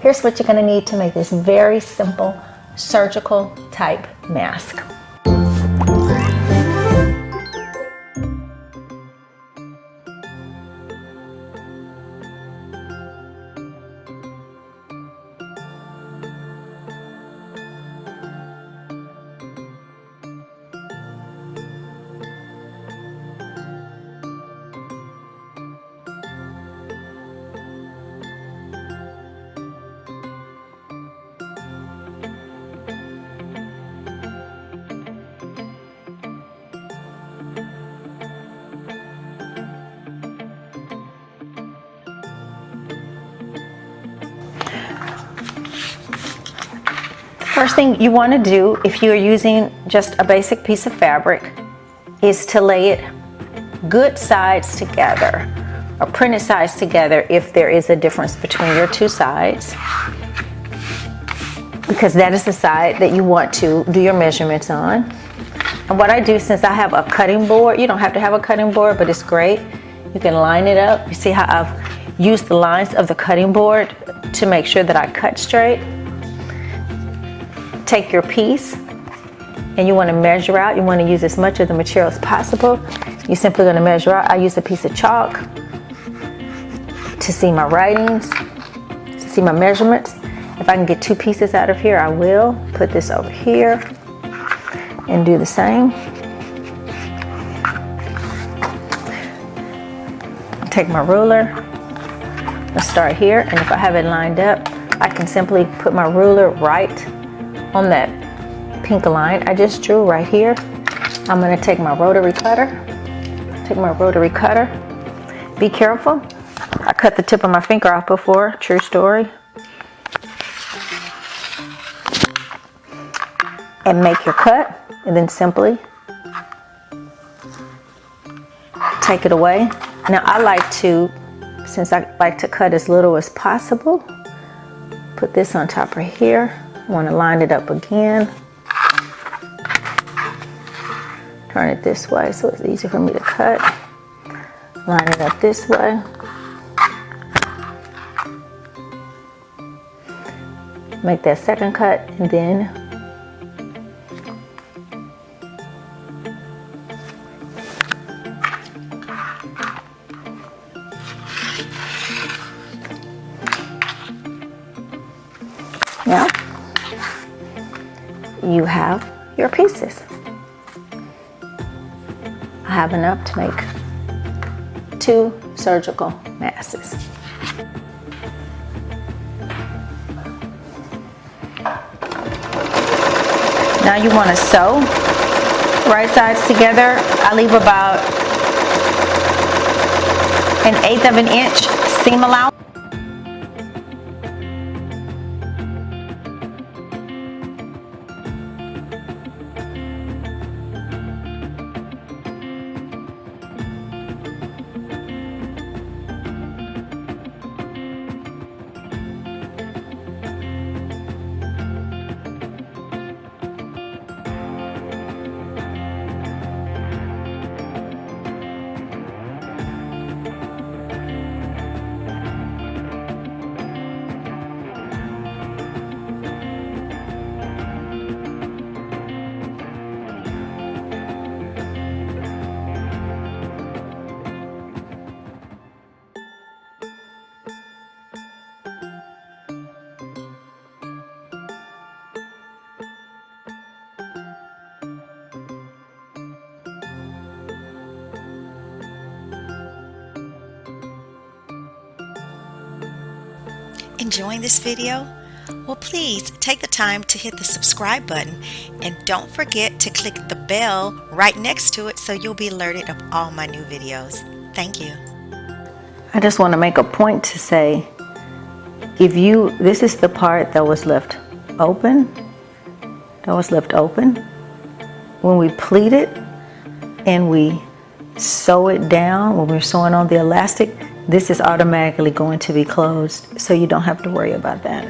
Here's what you're going to need to make this very simple surgical type mask. First thing you want to do if you're using just a basic piece of fabric is to lay it good sides together or printed sides together if there is a difference between your two sides, because that is the side that you want to do your measurements on. And what I do, since I have a cutting board, you don't have to have a cutting board, but it's great. You can line it up. You see how I've used the lines of the cutting board to make sure that I cut straight. Take your piece and you want to measure out. You want to use as much of the material as possible. You're simply going to measure out. I use a piece of chalk to see my writings, to see my measurements. If I can get two pieces out of here, I will. Put this over here and do the same. Take my ruler. Let's start here, and if I have it lined up, I can simply put my ruler right on that pink line I just drew right here. I'm going to take my rotary cutter. Be careful. I cut the tip of my finger off before, true story. And make your cut, and then simply take it away. Now I like to, since I like to cut as little as possible, put this on top right here. I want to line it up again. Turn it this way so it's easier for me to cut. Line it up this way. Make that second cut, and then now you have your pieces. I have enough to make 2 surgical masks. Now you want to sew right sides together. I leave about 1/8 of an inch seam allowance. Enjoying this video? Well, please take the time to hit the subscribe button, and don't forget to click the bell right next to it so you'll be alerted of all my new videos. Thank you. I just want to make a point to say, this is the part that was left open. When we pleat it and we sew it down, when we're sewing on the elastic, this is automatically going to be closed, so you don't have to worry about that.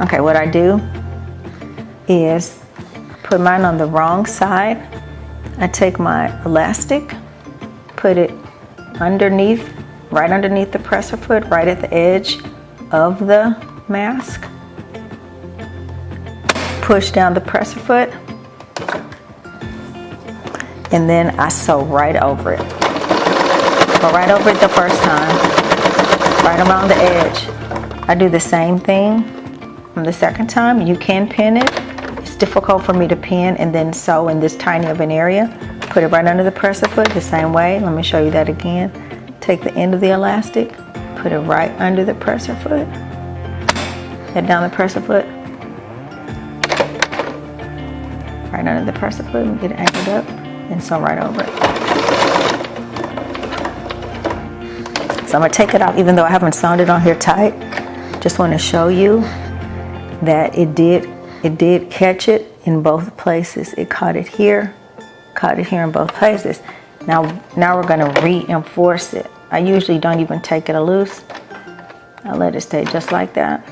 Okay, what I do is put mine on the wrong side. I take my elastic, put it underneath, right underneath the presser foot, right at the edge of the mask. Push down the presser foot, and then I sew right over it. Go right over it the first time, right around the edge. I do the same thing on the second time. You can pin it. It's difficult for me to pin and then sew in this tiny of an area. Put it right under the presser foot the same way. Let me show you that again. Take the end of the elastic, put it right under the presser foot, head down the presser foot, right under the presser foot, and get it anchored up, and sew right over it. So I'm gonna take it off, even though I haven't sewn it on here tight. Just want to show you that it did catch it in both places. It caught it here in both places. Now we're gonna reinforce it. I usually don't even take it loose. I let it stay just like that.